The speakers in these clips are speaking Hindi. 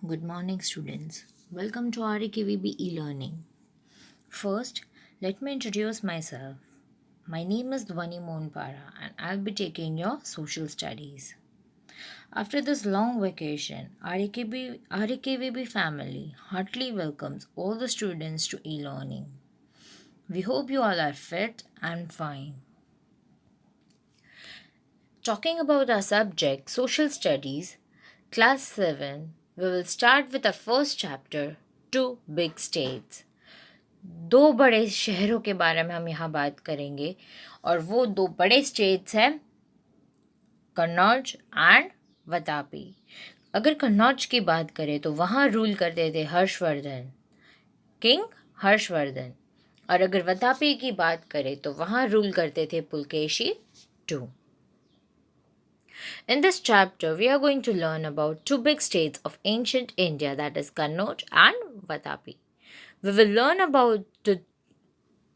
Good morning, students. Welcome to RKVB e-learning. First, let me introduce myself. My name is Dhwani Monpara and I'll be taking your social studies. After this long vacation, RKVB family heartily welcomes all the students to e-learning. We hope you all are fit and fine. Talking about our subject, social studies, class 7, we will start with our first chapter, Two Big States. दो बड़े शहरों के बारे में हम यहाँ बात करेंगे और वो दो बड़े स्टेट्स हैं कन्नौज एंड वतापी। अगर कन्नौज की बात करें तो वहाँ रूल करते थे हर्षवर्धन, किंग हर्षवर्धन, और अगर वतापी की बात करें तो वहाँ रूल करते थे Pulakeshi two. In this chapter, we are going to learn about two big states of ancient India, that is Kannauj and Vatapi. We will learn about the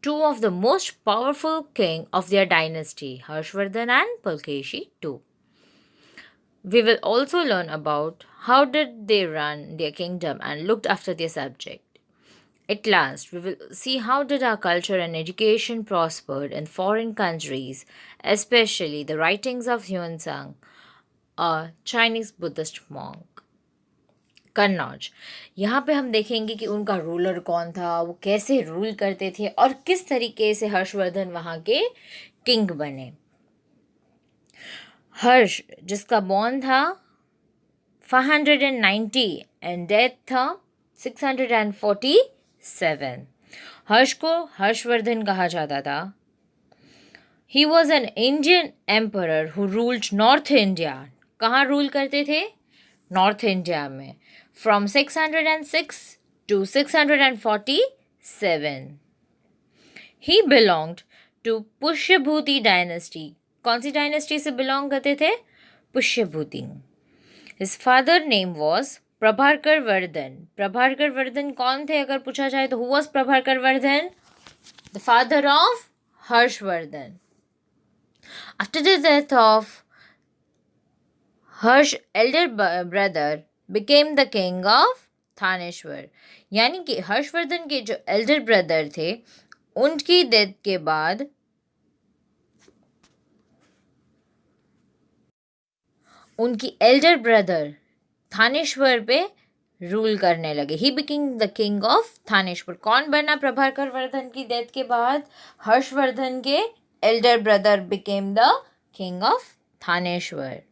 two of the most powerful king of their dynasty, Harshvardhan and Pulkeshi too. We will also learn about how did they run their kingdom and looked after their subject. At last, we will see how did our culture and education prospered in foreign countries, especially the writings of Huan a Chinese Buddhist monk. Kannauj, यहाँ पे हम देखेंगे कि उनका रूलर कौन था, वो कैसे रूल करते थे और किस तरीके से हर्षवर्धन वहाँ के किंग बने। हर्ष जिसका बॉर्न था 590 एंड डेथ था 647। हर्ष को हर्षवर्धन कहा जाता था। He was an Indian emperor who ruled North India. कहाँ रूल करते थे? नॉर्थ इंडिया में, from 606 to 647. He belonged to Pushyabhuti dynasty. कौन सी डायनेस्टी से बिलोंग करते थे? Pushyabhuti. His father name was Prabhakar Vardhan. Prabhakar Vardhan कौन थे अगर पूछा जाए तो? Who was Prabhakar Vardhan? The father of Harshavardhan. After the death of Harsh, elder brother became the king of Thaneshwar. यानी कि हर्षवर्धन के जो एल्डर ब्रदर थे उनकी डेथ के बाद उनकी एल्डर ब्रदर थानेश्वर पे रूल करने लगे. He became the king of Thaneshwar. कौन बना प्रभाकर वर्धन की डेथ के बाद? हर्षवर्धन के elder brother became the king of Thaneshwar.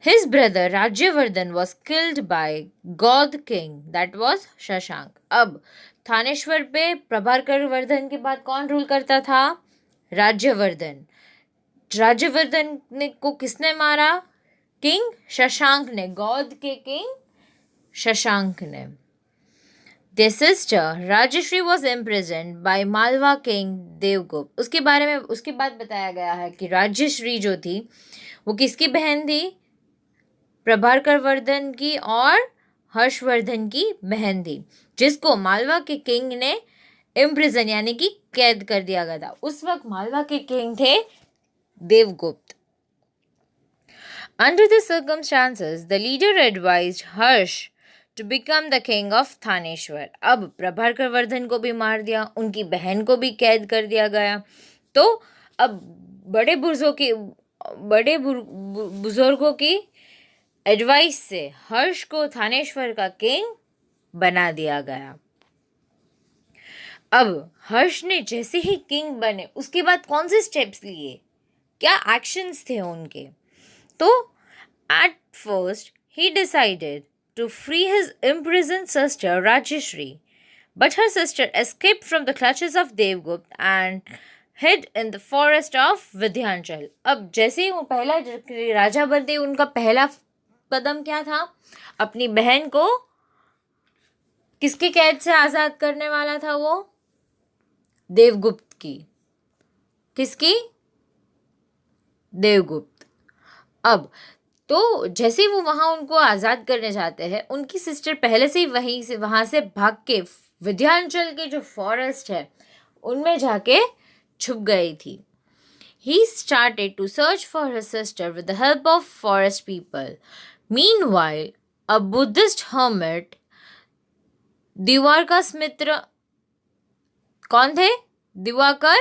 His brother Rajyavardhan was killed by Gaud king, that was Shashank. अब थानेश्वर पे प्रभाकर वर्धन के बाद कौन रूल करता था? राज्यवर्धन. राज्यवर्धन ने को किसने मारा? किंग शशांक ने. गौद के किंग शशांक ने. Their sister Rajashri was imprisoned by Malwa king Devgupt. उसके बारे में उसके बाद बताया गया है कि राजश्री जो थी वो किसकी बहन थी? प्रभाकर वर्धन की और हर्षवर्धन की बहन थी, जिसको मालवा के किंग ने इम्प्रिजन यानी कि कैद कर दिया गया था. उस वक्त मालवा के किंग थे Devagupta. Under the circumstances, the leader advised Harsh to become the king of Thaneshwar. अब प्रभाकर वर्धन को भी मार दिया, उनकी बहन को भी कैद कर दिया गया. तो अब बड़े बुजुर्गों की एडवाइस से हर्ष को थानेश्वर का किंग बना दिया गया. अब हर्ष ने जैसे ही किंग बने उसके बाद कौन से स्टेप्स लिए, क्या एक्शंस थे उनके? तो at first he decided to free his imprisoned sister Rajeshri, but her sister escaped from the clutches of Devgupt and hid in the forest of Vidyanchal. अब जैसे ही वो पहला राजा बनते उनका पहला कदम क्या था? अपनी बहन को किसकी कैद से आज़ाद करने वाला था वो? देवगुप्त की. किसकी? देवगुप्त. अब तो जैसे ही वो वहाँ उनको आज़ाद करने जाते हैं, उनकी सिस्टर पहले से ही वहाँ से भाग के विंध्याचल के जो फॉरेस्ट है उनमें जाके छुप गई थी. He started to search for his sister with the help of forest people. Meanwhile, a Buddhist hermit, दिवारका मित्र, कौन थे? दिवाकर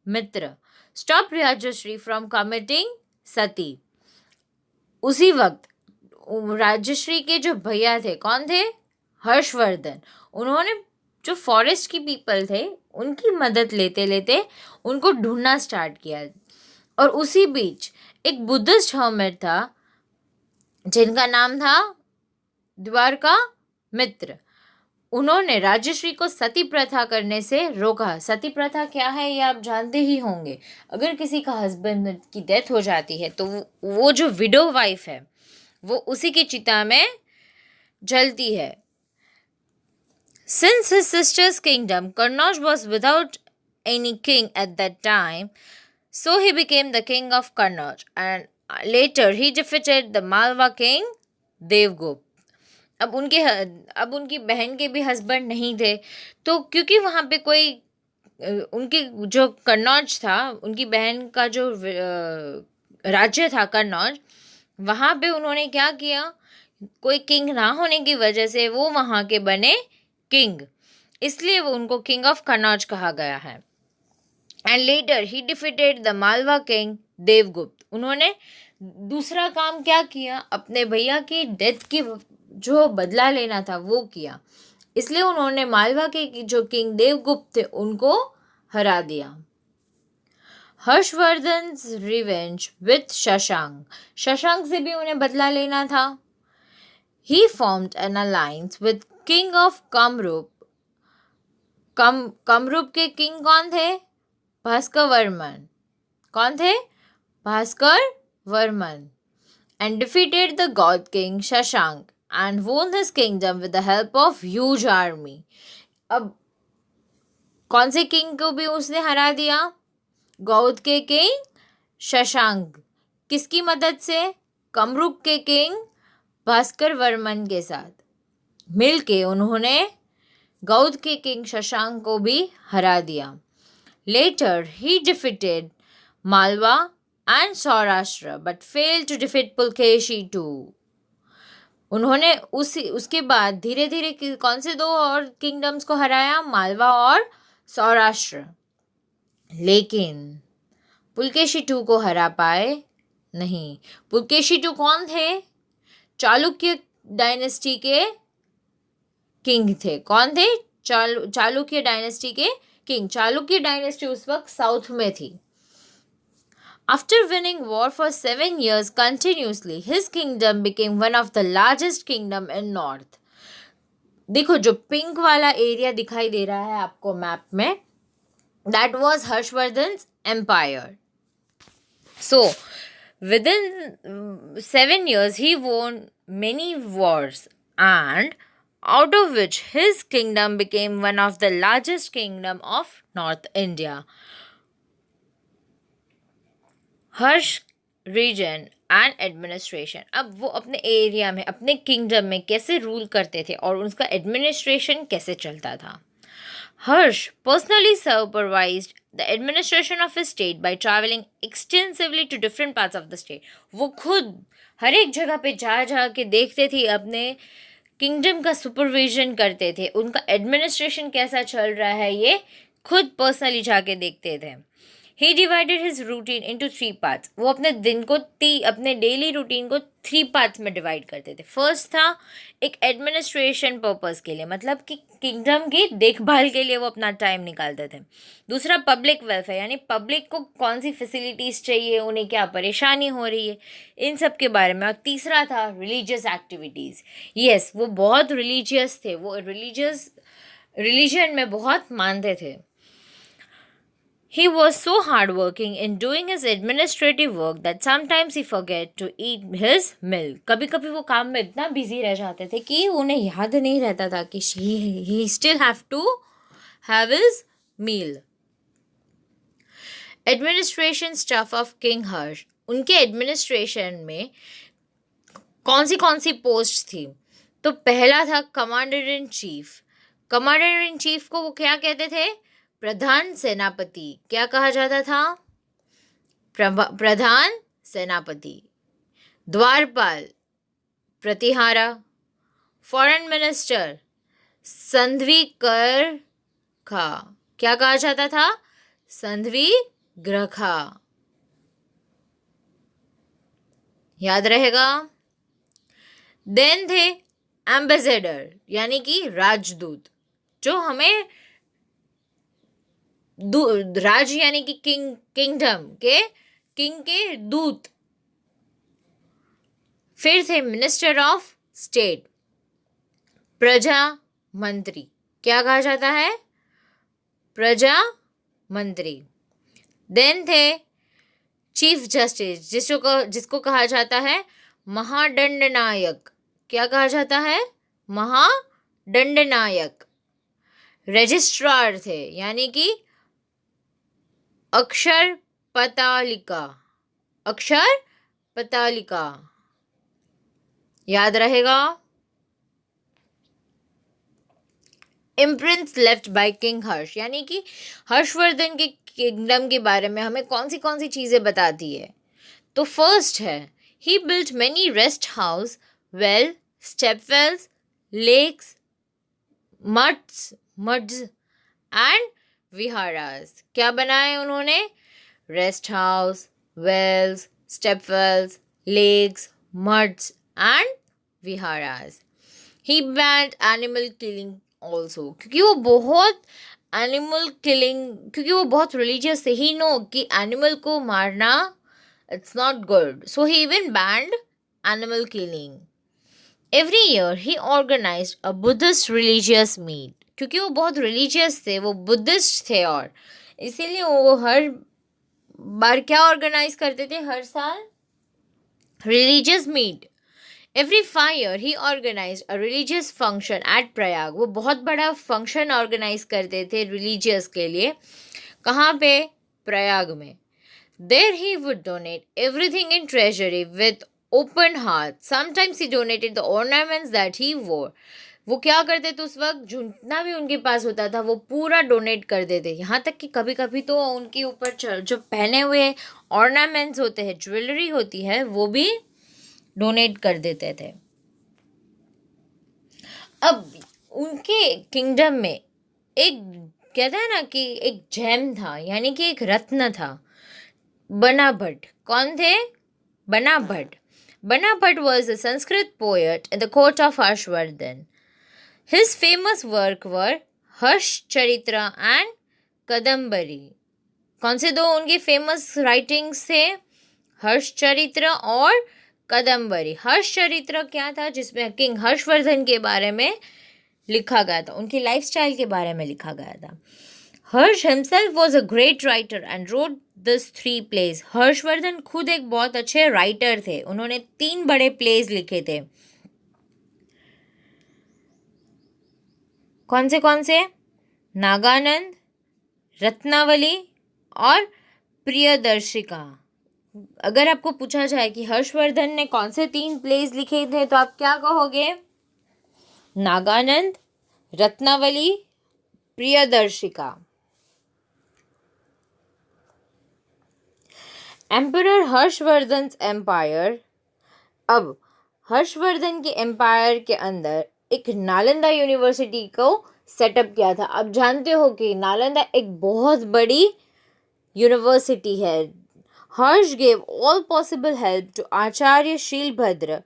मित्र, stop राजश्री from committing सती. उसी वक्त राजश्री के जो भैया थे, कौन थे? हर्षवर्धन. उन्होंने जो फॉरेस्ट की पीपल थे उनकी मदद लेते लेते उनको ढूंढना स्टार्ट किया. और उसी बीच एक बुद्धिस्ट हर्मिट था जिनका नाम था द्वारका मित्र. उन्होंने राजश्री को सती प्रथा करने से रोका. सती प्रथा क्या है ये आप जानते ही होंगे. अगर किसी का हस्बैंड की डेथ हो जाती है तो वो जो विडो वाइफ है वो उसी की चिता में जलती है. Since his sister's kingdom, Karnauj was without any king at that time, so he became the king of Karnauj, and later he defeated the Malwa king Devgupta. अब उनकी बहन के भी हस्बैंड नहीं थे, तो क्योंकि वहाँ पे कोई उनकी जो कन्नौज था, उनकी बहन का जो राज्य था कन्नौज, वहाँ पे उन्होंने क्या किया, कोई किंग ना होने की वजह से वो वहाँ के बने किंग, इसलिए वो उनको किंग ऑफ कन्नौज कहा गया है. And later he defeated the Malwa king Devagupta. उन्होंने दूसरा काम क्या किया, अपने भैया की डेथ की जो बदला लेना था वो किया, इसलिए उन्होंने मालवा के जो किंग देवगुप्त थे उनको हरा दिया. Harshavardhan's revenge with Shashank. शशांक से भी उन्हें बदला लेना था. He formed an alliance with king of Kamarupa. Kamarupa के किंग कौन थे? भास्कर वर्मन. कौन थे? Bhaskar Varman. And defeated the Gaur king Shashank and won his kingdom with the help of huge army. अब कौन से किंग को भी उसने हरा दिया? गौड़ के किंग शशांक. किसकी मदद से? कामरूप के किंग भास्कर वर्मन के साथ मिलके उन्होंने गौड़ के किंग शशांक को भी हरा दिया. Later he defeated Malwa and Saurashtra but failed to defeat Pulakeshi two. उन्होंने उसके बाद धीरे धीरे कौन से दो और किंगडम्स को हराया? मालवा और सौराष्ट्र. लेकिन पुलकेशी टू को हरा पाए नहीं. पुलकेशी टू कौन थे? चालुक्य डायनेस्टी के किंग थे. कौन थे? चालुक्य डायनेस्टी के किंग. चालुक्य डायनेस्टी उस वक्त साउथ में थी. After winning war for 7 years continuously, his kingdom became one of the largest kingdom in north. देखो जो पिंक वाला एरिया दिखाई दे रहा है आपको मैप में, that was Harshvardhan's empire. So within 7 years he won many wars, and out of which his kingdom became one of the largest kingdom of North India. Harsh reason and administration. अब वो अपने एरिया में अपने किंगडम में कैसे रूल करते थे और उनका एडमिनिस्ट्रेशन कैसे चलता था. Harsh personally supervised the administration of his state by travelling extensively to different parts of the state. वो खुद हर एक जगह पे जा के देखते थे, अपने किंगडम का सुपरविजन करते थे, उनका एडमिनिस्ट्रेशन कैसा चल रहा है ये खुद पर्सनली जाके देखते थे. He divided his routine into 3 parts. वो अपने दिन को अपने डेली रूटीन को 3 पार्ट्स में डिवाइड करते थे. फर्स्ट था एक एडमिनिस्ट्रेशन पर्पस के लिए, मतलब कि किंगडम की देखभाल के लिए वो अपना टाइम निकालते थे. दूसरा पब्लिक वेलफेयर, यानी पब्लिक को कौन सी फैसिलिटीज़ चाहिए, उन्हें क्या परेशानी हो रही है, इन सब के बारे में. और तीसरा था रिलीजियस एक्टिविटीज़. यस, वो बहुत रिलीजियस थे, वो रिलीजन में बहुत मानते थे. He was so hardworking in doing his administrative work that sometimes he forget to eat his meal. कभी कभी वो काम में इतना बिजी रह जाते थे कि उन्हें याद नहीं रहता था कि he still have to have his meal. Administration staff of King Harsh. उनके एडमिनिस्ट्रेशन में कौन सी पोस्ट थी? तो पहला था commander in chief. Commander in chief को वो क्या कहते थे? प्रधान सेनापति. क्या कहा जाता था? प्रधान सेनापति. द्वारपाल, प्रतिहारा. फॉरेन मिनिस्टर संधवी कर खा, क्या कहा जाता था? संधवी ग्रखा, याद रहेगा। देन थे एम्बेसडर यानी कि राजदूत, जो हमें राज यानी कि किंगडम के किंग के दूत। फिर थे मिनिस्टर ऑफ स्टेट, प्रजा मंत्री, क्या कहा जाता है? प्रजा मंत्री। देन थे चीफ जस्टिस, जिसको कहा जाता है महादंडनायक, क्या कहा जाता है? महादंडनायक। रजिस्ट्रार थे यानी कि अक्षर पतालिका, अक्षर पतालिका, याद रहेगा। इम्प्रिंट्स लेफ्ट बाय किंग हर्ष, यानी कि हर्षवर्धन के किंगडम के बारे में हमें कौन सी चीजें बताती है? तो फर्स्ट है, he built many rest house, well, stepwells, lakes, mutts and viharas. क्या बनाए उन्होंने? Rest house, wells, stepwells, lakes, mutts and viharas. He banned animal killing also, क्योंकि वो बहुत रिलीजियस थे। ही नो कि एनिमल को मारना it's not good, so he even banned animal killing. Every year he organized a Buddhist religious meet, क्योंकि वो बहुत रिलीजियस थे, वो बुद्धिस्ट थे, और इसीलिए वो हर बार क्या ऑर्गेनाइज करते थे? हर साल religious meet. Every 5 year he organize a religious function at Prayag, वो बहुत बड़ा फंक्शन ऑर्गेनाइज करते थे रिलीजियस के लिए। कहाँ पे? प्रयाग में। There he would donate everything in treasury with open heart, sometimes he donated the ornaments that he wore. वो क्या करते थे उस वक्त? जितना भी उनके पास होता था वो पूरा डोनेट कर देते, यहाँ तक कि कभी कभी तो उनके ऊपर जो पहने हुए ऑर्नामेंट्स होते हैं, ज्वेलरी होती है, वो भी डोनेट कर देते थे। अब उनके किंगडम में एक, कहते हैं ना कि एक जेम था, यानी कि एक रत्न था, बना भट्ट। कौन थे? बना भट्ट। बना Bhatt was a Sanskrit poet in the court of Harshvardhan. His famous work were हर्ष चरित्र एंड कदम्बरी। कौन से दो उनके फेमस राइटिंग्स थे? हर्ष चरित्र और कदम्बरी। हर्ष चरित्र क्या था? जिसमें किंग हर्षवर्धन के बारे में लिखा गया था, उनकी लाइफस्टाइल के बारे में लिखा गया था। Harsh himself was a great writer and wrote this 3 plays। Harshavardhan खुद एक बहुत अच्छे राइटर थे, उन्होंने 3 बड़े प्लेज लिखे थे। कौन से? नागानंद, रत्नावली और प्रियदर्शिका। अगर आपको पूछा जाए कि हर्षवर्धन ने कौन से 3 प्लेज लिखे थे, तो आप क्या कहोगे? नागानंद, रत्नावली, प्रियदर्शिका। Emperor Harshavardhan empire. अब हर्षवर्धन के एम्पायर के अंदर एक नालंदा यूनिवर्सिटी को सेटअप किया था। आप जानते हो कि नालंदा एक बहुत बड़ी यूनिवर्सिटी है। Harsh gave all possible help to Acharya Shilabhadra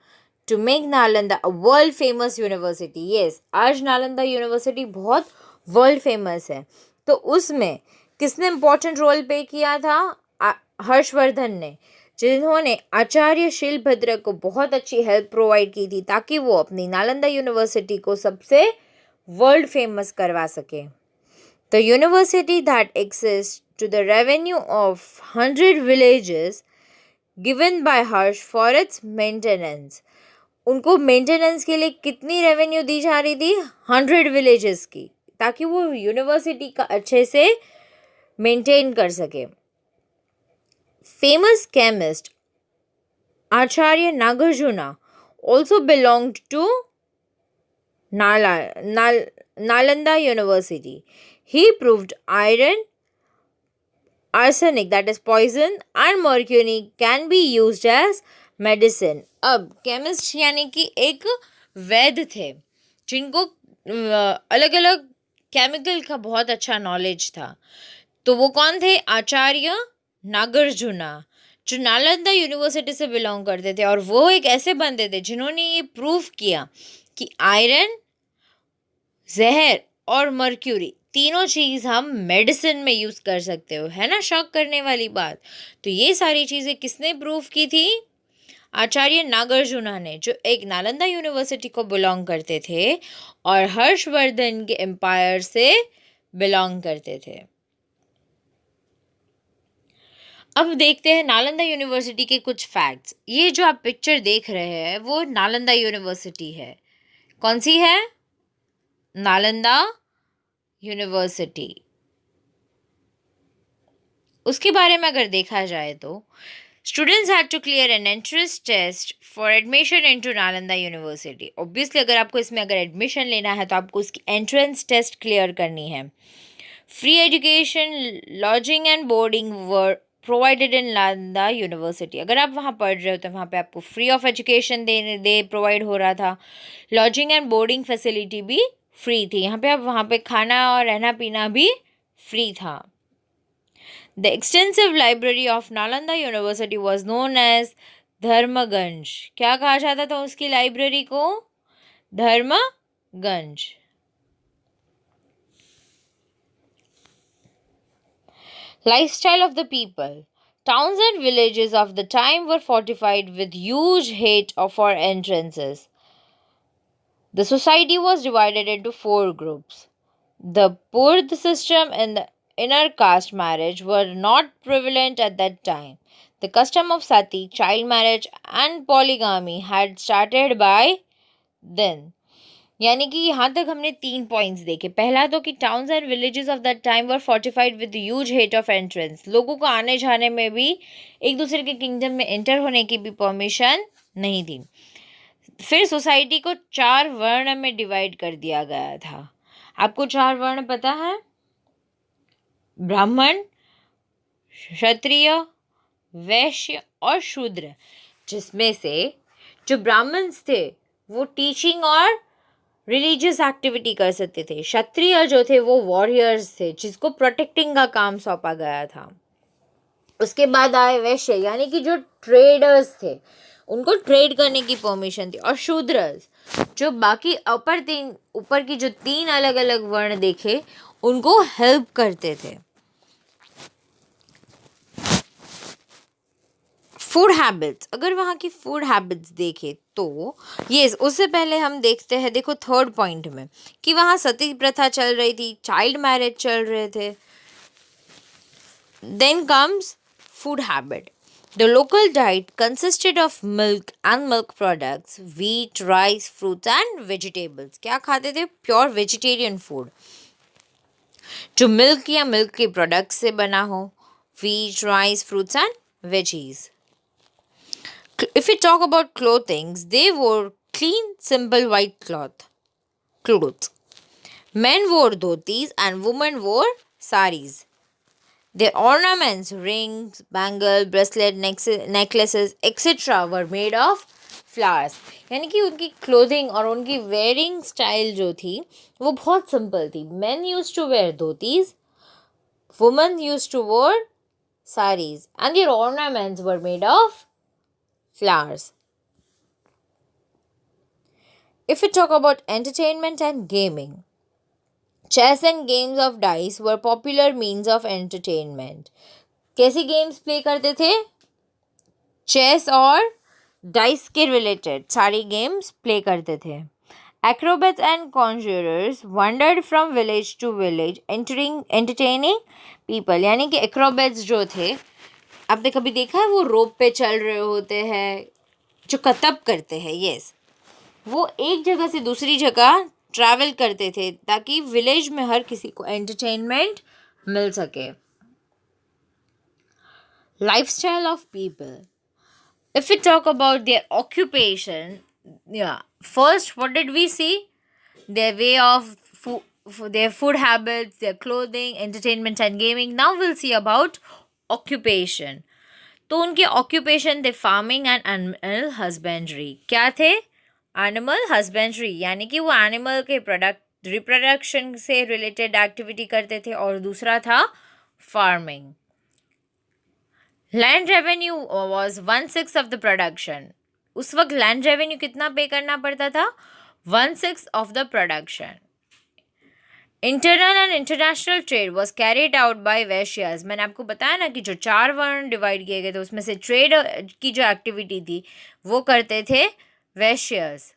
to make Nalanda a world famous university. Yes, आज नालंदा यूनिवर्सिटी बहुत वर्ल्ड फेमस है। तो उसमें किसने इम्पोर्टेंट रोल प्ले किया था? हर्षवर्धन ने, जिन्होंने आचार्य शीलभद्र को बहुत अच्छी हेल्प प्रोवाइड की थी ताकि वो अपनी नालंदा यूनिवर्सिटी को सबसे वर्ल्ड फेमस करवा सके। The university that exist to the revenue of 100 villages given by Harsh for its maintenance. उनको मेंटेनेंस के लिए कितनी रेवेन्यू दी जा रही थी? 100 विलेजेस की, ताकि वो यूनिवर्सिटी का अच्छे से मेंटेन कर सके। Famous chemist Acharya Nagarjuna also belonged to Nalanda University. He proved iron, arsenic, that is poison, and mercury can be used as medicine. अब chemist यानी कि एक वैद्य थे, जिनको अलग अलग केमिकल का बहुत अच्छा नॉलेज था। तो वो कौन थे? आचार्य नागार्जुना, जो नालंदा यूनिवर्सिटी से बिलोंग करते थे, और वो एक ऐसे बंदे थे जिन्होंने ये प्रूव किया कि आयरन, जहर और मर्क्यूरी तीनों चीज़ हम मेडिसिन में यूज़ कर सकते हो। है ना शॉक करने वाली बात? तो ये सारी चीज़ें किसने प्रूव की थी? आचार्य नागार्जुना ने, जो एक नालंदा यूनिवर्सिटी को बिलोंग करते थे और हर्षवर्धन के एम्पायर से बिलोंग करते थे। अब देखते हैं नालंदा यूनिवर्सिटी के कुछ फैक्ट्स। ये जो आप पिक्चर देख रहे हैं वो नालंदा यूनिवर्सिटी है। कौन सी है? नालंदा यूनिवर्सिटी। उसके बारे में अगर देखा जाए तो students had to clear an entrance test for admission into Nalanda university. Obviously अगर आपको इसमें अगर एडमिशन लेना है तो आपको उसकी एंट्रेंस टेस्ट क्लियर करनी है। Free education, lodging and boarding were provided in Nalanda university. अगर आप वहाँ पढ़ रहे हो तो वहाँ पे आपको free of education they provide हो रहा था। लॉजिंग एंड बोर्डिंग फैसिलिटी भी फ्री थी। यहाँ पे आप वहाँ पे खाना और रहना पीना भी फ्री था। The extensive library of Nalanda University was known as Dharmaganj. क्या कहा जाता था उसकी लाइब्रेरी को? Dharmaganj. Lifestyle of the people. Towns and villages of the time were fortified with huge height for entrances. The society was divided into 4 groups. The Purd system and the inner caste marriage were not prevalent at that time. The custom of sati, child marriage, and polygamy had started by then. यानी कि यहाँ तक हमने 3 पॉइंट्स देखे। पहला तो कि towns and villages of that time were fortified with huge hate of entrance. लोगों को आने जाने में भी, एक दूसरे के किंगडम में एंटर होने की भी परमिशन नहीं थी। फिर सोसाइटी को 4 वर्ण में डिवाइड कर दिया गया था। आपको 4 वर्ण पता है? ब्राह्मण, क्षत्रिय, वैश्य और शूद्र। जिसमें से जो ब्राह्मण्स थे वो टीचिंग और रिलीजियस एक्टिविटी कर सकते थे। क्षत्रिय जो थे वो वॉरियर्स थे जिसको प्रोटेक्टिंग का काम सौंपा गया था। उसके बाद आए वैश्य, यानी कि जो ट्रेडर्स थे उनको ट्रेड करने की परमिशन थी। और शूद्रस, जो बाकी ऊपर की जो 3 अलग अलग वर्ण देखे उनको हेल्प करते थे। फूड हैबिट्स, अगर वहाँ की फूड हैबिट्स देखे तो उससे पहले हम देखते हैं, देखो 3rd पॉइंट में कि वहाँ सती प्रथा चल रही थी, चाइल्ड मैरिज चल रहे थे। Then comes food habit. The local diet consisted of milk and milk products, wheat, rice, fruits and vegetables. क्या खाते थे? प्योर वेजिटेरियन फूड जो मिल्क या मिल्क के प्रोडक्ट्स से बना हो। wheat, rice, fruits and veggies. If we talk about clothing, they wore clean, simple white clothes. Men wore dhotis and women wore saris. Their ornaments, rings, bangle, bracelet, necklaces, etc. were made of flowers. यानी कि उनकी क्लोथिंग और उनकी वेयरिंग स्टाइल जो थी वो बहुत सिंपल थी। Men used to wear dhotis, women used to wear saris, and their ornaments were made of flowers. If we talk about entertainment and gaming, chess and games of dice were popular means of entertainment. कैसी गेम्स प्ले करते थे? चेस और डाइस के रिलेटेड सारी गेम्स प्ले करते थे। Acrobats and conjurers wandered from village to village, entertaining people. यानी कि एक्रोबेट्स जो थे, आपने कभी देखा है वो रोप पे चल रहे होते हैं, जो कतब करते हैं, यस, वो एक जगह से दूसरी जगह ट्रैवल करते थे ताकि विलेज में हर किसी को एंटरटेनमेंट मिल सके। Lifestyle of people, if we talk about their occupation, first what did we see? Their way of their food habits, their clothing, entertainment and gaming. Now we'll see about occupation. तो उनके ऑक्यूपेशन थे फार्मिंग एंड एनिमल हस्बेंड्री। क्या थे? एनिमल हस्बेंड्री, यानी कि वो एनिमल के रिप्रोडक्शन से रिलेटेड एक्टिविटी करते थे, और दूसरा था farming. Land revenue was 1/6 of the production. उस वक्त लैंड रेवेन्यू कितना पे करना पड़ता था? 1/6 of the production. Internal and international trade was carried out by Vaishyas. मैंने आपको बताया ना कि जो 4 वर्ण डिवाइड किए गए थे उसमें से ट्रेड की जो एक्टिविटी थी वो करते थे Vaishyas.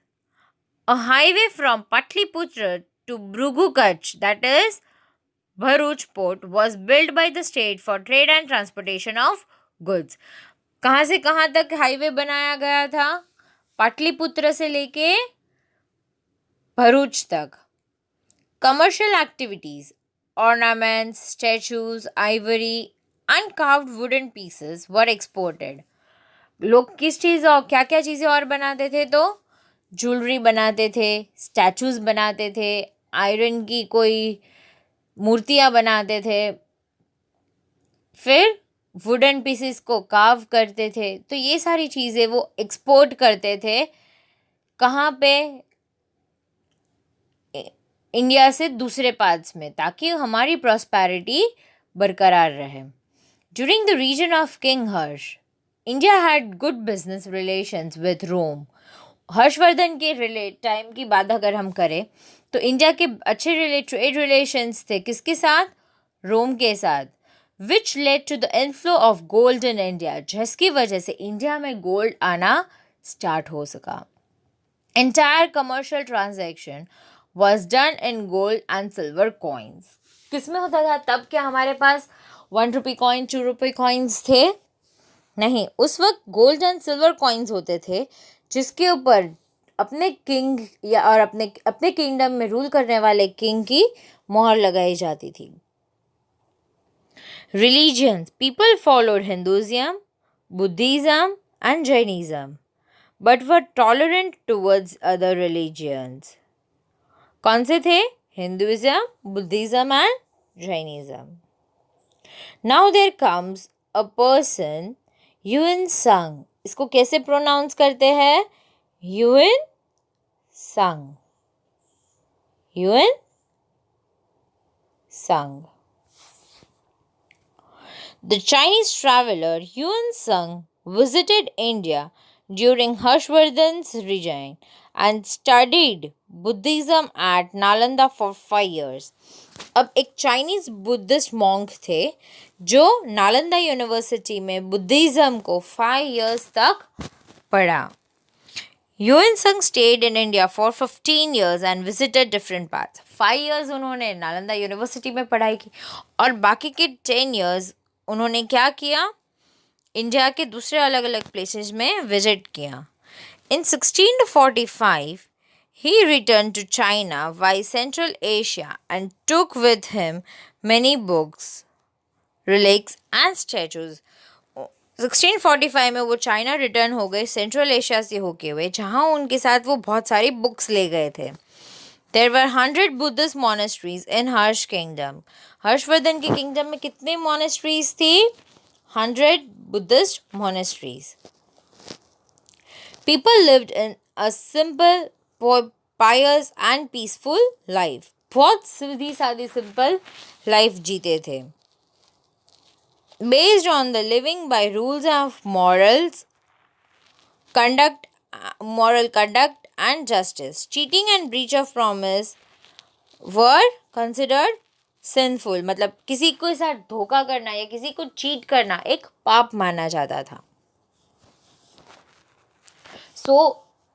A highway from Pataliputra to Bhrigu Kachchha, that is Bharuch port, was build by the state for trade and transportation of goods. कहाँ से कहाँ तक हाईवे बनाया गया था? पाटलिपुत्र से लेके भरूच तक. Commercial activities, ornaments, statues, ivory, and carved wooden pieces were exported. लोग किस चीज़ और क्या क्या चीज़ें और बनाते थे? तो ज्वेलरी बनाते थे, स्टैचूज बनाते थे, आयरन की कोई मूर्तियाँ बनाते थे, फिर वुडन पीसेस को कार्व करते थे. तो ये सारी चीज़ें वो एक्सपोर्ट करते थे. कहाँ पे? इंडिया से दूसरे पार्ट्स में, ताकि हमारी प्रॉस्पेरिटी बरकरार रहे. During the reign of king Harsh, India had good business relations with Rome. Harshavardhan के टाइम की बात अगर हम करें तो इंडिया के अच्छे ट्रेड रिलेशंस थे. किसके साथ? रोम के साथ. Which led to the inflow of gold in India, जिसकी वजह से इंडिया में गोल्ड आना स्टार्ट हो सका. Entire commercial transaction was done in gold and silver coins. किस में होता था तब? क्या हमारे पास 1 रुपी कॉइन, 2 रुपी कॉइन्स थे? नहीं, उस वक्त गोल्ड एंड सिल्वर कॉइन्स होते थे जिसके ऊपर अपने किंग या और अपने किंगडम में रूल करने वाले किंग की मोहर लगाई जाती थी. Religions. People followed Hinduism, Buddhism and Jainism, but were tolerant towards other religions. कौन से थे? Hinduism, Buddhism and Jainism. Now there comes a person, Hiuen Tsang. इसको कैसे प्रोनाउंस करते हैं? ह्यूएन सांग. ह्यूएन सांग. The Chinese traveler Yuan Sung visited India during Harshvardhan's reign and studied Buddhism at Nalanda for 5 years. अब एक चाइनीज बुद्धिस्ट मॉन्क थे जो नालंदा यूनिवर्सिटी में बुद्धिज्म को 5 years तक पढ़ा. ह्यूएन संग stayed in India for 15 years and visited different parts. 5 years उन्होंने नालंदा यूनिवर्सिटी में पढ़ाई की और बाकी के 10 years उन्होंने क्या किया? इंडिया के दूसरे अलग अलग प्लेसेस में विजिट किया. In 1645, he returned to China via Central Asia and took with him many books, relics and statues. 1645 में वो चाइना रिटर्न हो गए सेंट्रल एशिया से होके हुए, जहाँ उनके साथ वो बहुत सारी बुक्स ले गए थे. There were 100 Buddhist monasteries in Harsh Kingdom. Harshvardhan के किंगडम में कितने monasteries थी? 100 Buddhist monasteries. People lived in a simple, pious and peaceful life. बहुत सीधी सादी सिंपल लाइफ जीते थे. Based on the living by rules of moral conduct and justice. Cheating and breach of promise were considered sinful. मतलब किसी के साथ धोखा करना या किसी को चीट करना एक पाप माना जाता था. So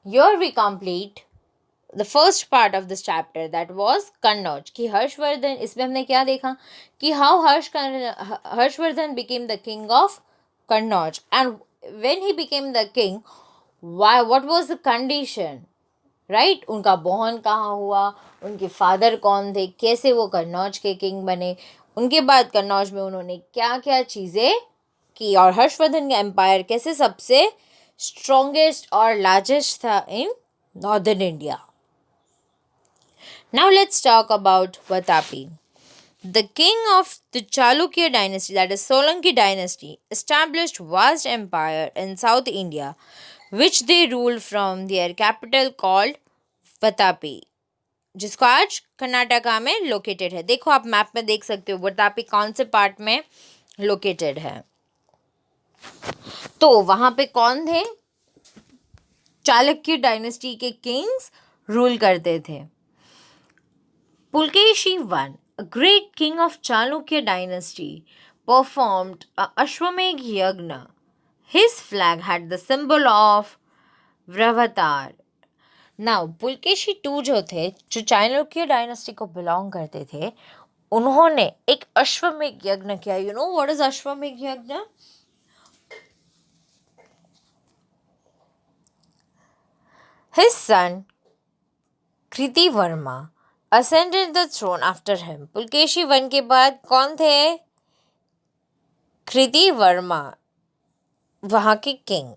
here we complete the first part of this chapter, that was Kannauj. कि हर्षवर्धन, इसमें हमने क्या देखा कि how Harshvardhan became the king of Kannauj, and when he became the king, what was the condition, right? उनका बोहन कहाँ हुआ, उनके फादर कौन थे, कैसे वो कन्नौज के किंग बने, उनके बाद कन्नौज में उन्होंने क्या क्या चीज़ें की, और हर्षवर्धन का एम्पायर कैसे सबसे स्ट्रॉन्गेस्ट और लार्जेस्ट था in northern India. Now let's talk about Vatapi. The king of the Chalukya dynasty, that is Solanki dynasty, established vast empire in South India which they ruled from their capital called Vatapi, जिसको आज कर्नाटका में लोकेटेड है। देखो आप मैप में देख सकते हो वतापी कौन से पार्ट में लोकेटेड है। तो वहां पे कौन थे? चालुक्य डायनेस्टी के किंग्स रूल करते थे। Pulakeshi one, a great king of Chalukya dynasty, performed a Ashwamedh Yagna. His flag had the symbol of Vravatar. Now Pulakeshi two जो थे, जो चाणक्य डायनेस्टी को बिलोंग करते थे, उन्होंने एक अश्वमेध यज्ञ किया। You know what is Ashvamedha yagya? His son Kirtivarma ascended the throne after him. Pulakeshi one के बाद कौन थे? कृतिवर्मा, वहां के king.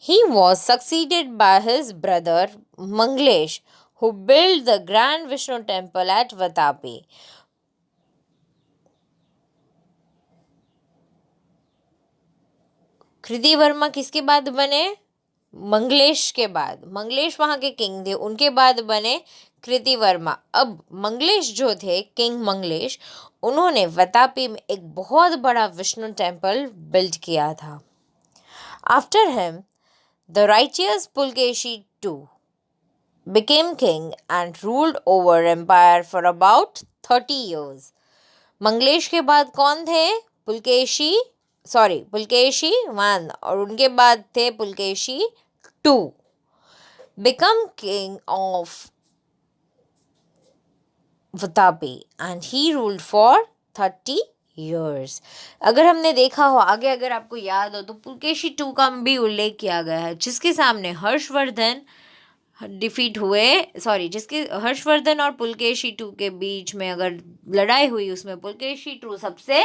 He was succeeded by his brother Manglesh, who built the Grand Vishnu temple at Vatapi. कृतिवर्मा किसके बाद बने? मंगलेश के बाद। मंगलेश वहां के किंग थे, उनके बाद बने कृतिवर्मा। अब मंगलेश जो थे, किंग मंगलेश, उन्होंने वतापी में एक बहुत बड़ा विष्णु टेम्पल बिल्ड किया था। After him the righteous Pulakeshi two became king and ruled over empire for about 30 years. Manglesh के बाद कौन थे? पुलकेशी वन, और उनके बाद थे Pulakeshi two, become king of Vatapi and he ruled for 30 years. अगर हमने देखा हो आगे, अगर आपको याद हो तो पुलकेशी टू का भी उल्लेख किया गया है, जिसके सामने हर्षवर्धन डिफीट हुए। जिसके हर्षवर्धन और पुलकेशी टू के बीच में अगर लड़ाई हुई, उसमें पुलकेशी टू सबसे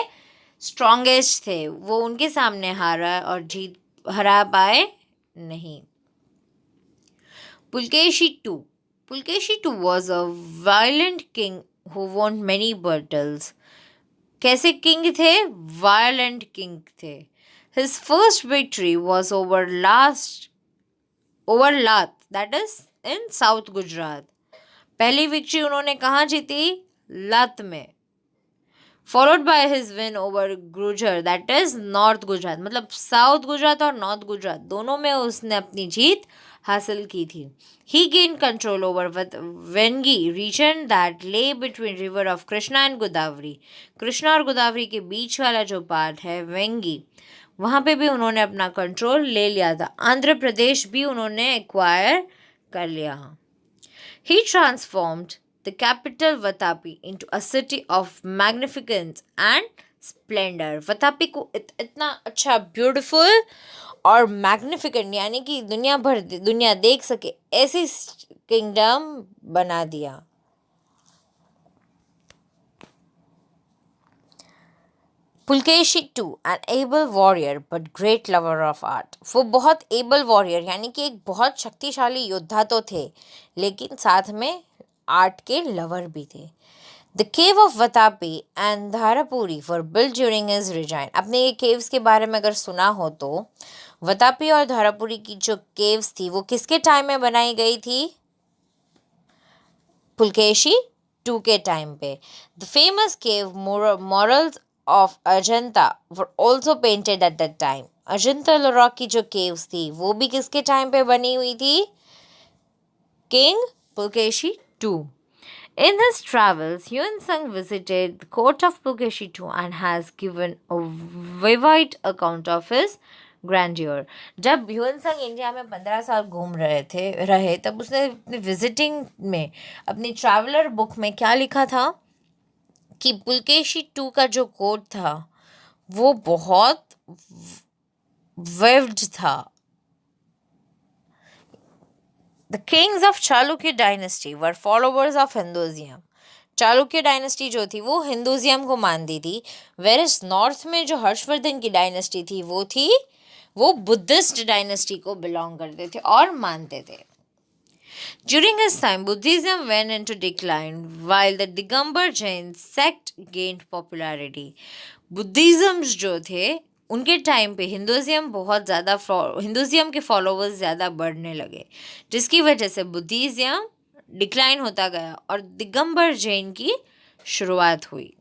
स्ट्रॉन्गेस्ट थे, वो उनके सामने हारा और हरा पाए नहीं। Pulakeshi two was a violent king who won many battles. कैसे किंग थे? वायलेंट किंग थे। His first victory was over Lat, that is in South Gujarat. पहली विक्ट्री उन्होंने कहाँ जीती? लत में। Followed by his win over Gurjar, that is north Gujarat. मतलब साउथ गुजरात और नॉर्थ गुजरात दोनों में उसने अपनी जीत हासिल की थी। He gain control over Vengi region that lay between river of Krishna and Godavari. Krishna और गोदावरी के बीच वाला जो पार्ट है वेंगी, वहाँ पे भी उन्होंने अपना कंट्रोल ले लिया था। आंध्र प्रदेश भी उन्होंने एक्वायर कर लिया। ही transformed the capital Vatapi into a city of magnificence and splendor. Vatapi को इतना अच्छा ब्यूटीफुल और मैग्निफिकेंट, यानी कि दुनिया देख सके ऐसी किंगडम बना दिया। Pulakeshi two an able warrior but great lover of art. वो बहुत एबल वॉरियर, यानी कि एक बहुत शक्तिशाली योद्धा तो थे, लेकिन साथ में आर्ट के लवर भी थे। The cave of Vatapi and Dharapuri were build during his resign. अपने ये केव्स के बारे में अगर सुना हो तो वतापी और धारापुरी की जो केव्स थी वो किसके टाइम में बनाई गई थी? पुलकेशी टू के टाइम पे। The famous cave murals of Ajanta were also painted at that time. Ajanta Ellora की जो केव्स थी वो भी किसके टाइम पे बनी हुई थी? King Pulakeshi two. In his travels, Yuan Sung visited the court of Pukeshi II and has given a vivid account of his grandeur. जब ह्यून संग इंडिया में 15 साल घूम रहे तब उसने अपनी विजिटिंग में, अपनी ट्रैवलर बुक में क्या लिखा था कि पुलकेशी टू का जो कोर्ट था वो बहुत विविड था। The kings of Chalukya dynasty were followers of Hinduism. Chalukya dynasty जो थी वो हिंदुइज्म को मानती थी, वेरस नॉर्थ में जो हर्षवर्धन की डायनेस्टी थी वो बुद्धिस्ट डायनेस्टी को बिलोंग करते थे और मानते थे। During his time, Buddhism went into decline while the Digambar Jain sect gained popularity. Buddhism जो थे उनके टाइम पे हिंदुज़ियम के फॉलोवर्स ज़्यादा बढ़ने लगे, जिसकी वजह से बुद्धिज़्म डिक्लाइन होता गया और दिगंबर जैन की शुरुआत हुई.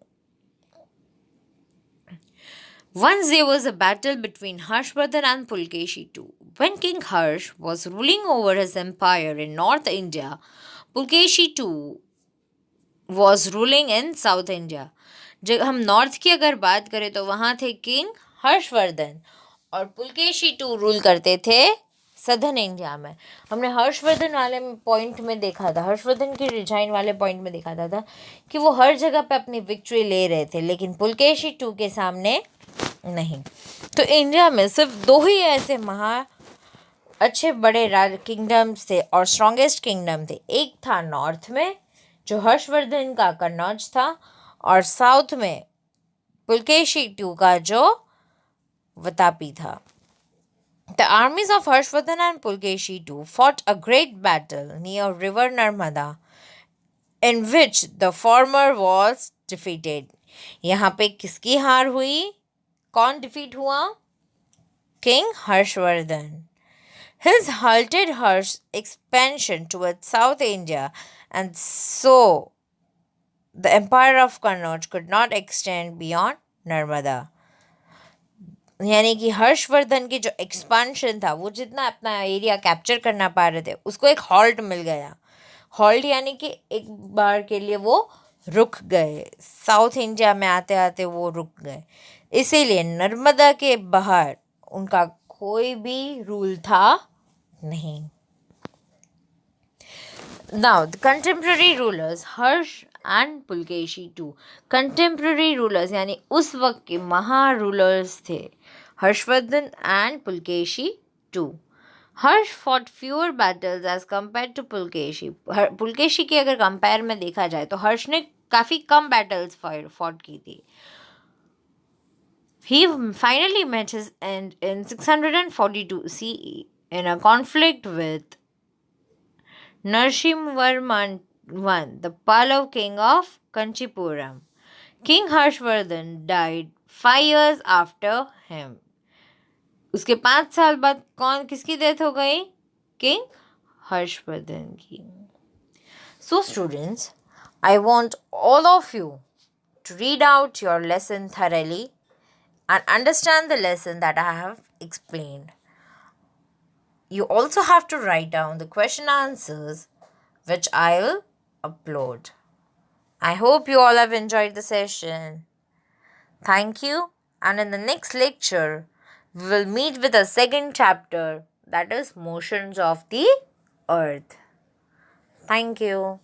Once there was a battle between Harshvardhan and Pulkeshi too. When King Harsh was ruling over his empire in North India, Pulkeshi too was ruling in South India. जब हम नॉर्थ की अगर बात करें तो वहाँ थे किंग हर्षवर्धन और पुलकेशी टू रूल करते थे सदर्न इंडिया में. हमने हर्षवर्धन वाले पॉइंट में देखा था, हर्षवर्धन की रिजाइन वाले पॉइंट में देखा था कि वो हर जगह पे अपनी विक्ट्री ले रहे थे, लेकिन पुलकेशी टू के सामने नहीं. तो इंडिया में सिर्फ दो ही ऐसे अच्छे बड़े किंगडम्स थे और स्ट्रॉन्गेस्ट किंगडम थे. एक था नॉर्थ में जो हर्षवर्धन का कन्नौज था और साउथ में पुलकेशी टू का जो वतापी था. The armies of Harshvardhan and Pulkeshi II fought a great battle near river Narmada in which the former was defeated. यहाँ पे किसकी हार हुई? कौन डिफीट हुआ? King Harshvardhan. His halted Harsh expansion towards South India, and so the empire of Kannauj could not extend beyond Narmada. यानी कि हर्षवर्धन की जो एक्सपांशन था, वो जितना अपना एरिया कैप्चर करना पा रहे थे, उसको एक हॉल्ट मिल गया. हॉल्ट यानी कि एक बार के लिए वो रुक गए, साउथ इंडिया में आते आते वो रुक गए. इसीलिए नर्मदा के बाहर उनका कोई भी रूल था नहीं. Now, the contemporary rulers, Harsh and Pulkeshi too. Contemporary rulers यानी उस वक्त के महा रूलर्स थे Harshvardhan and Pulkeshi too. Harsh fought fewer battles as compared to Pulkeshi. Pulakeshi की अगर कंपेयर में देखा जाए तो हर्ष ने काफ़ी कम battles fought की थी. He finally met his end in 642 CE in a conflict with Narasimhavarman I, the Pallav king of Kanchipuram. King Harshvardhan died 5 years after him. उसके 5 साल बाद किसकी डेथ हो गई? किंग हर्षवर्धन की. So students, I want all of you to read out your lesson thoroughly and understand the lesson that I have explained. You also have to write down the question answers which I will upload. I hope you all have enjoyed the session. Thank you, and in the next lecture, we will meet with the second chapter, that is motions of the earth. Thank you.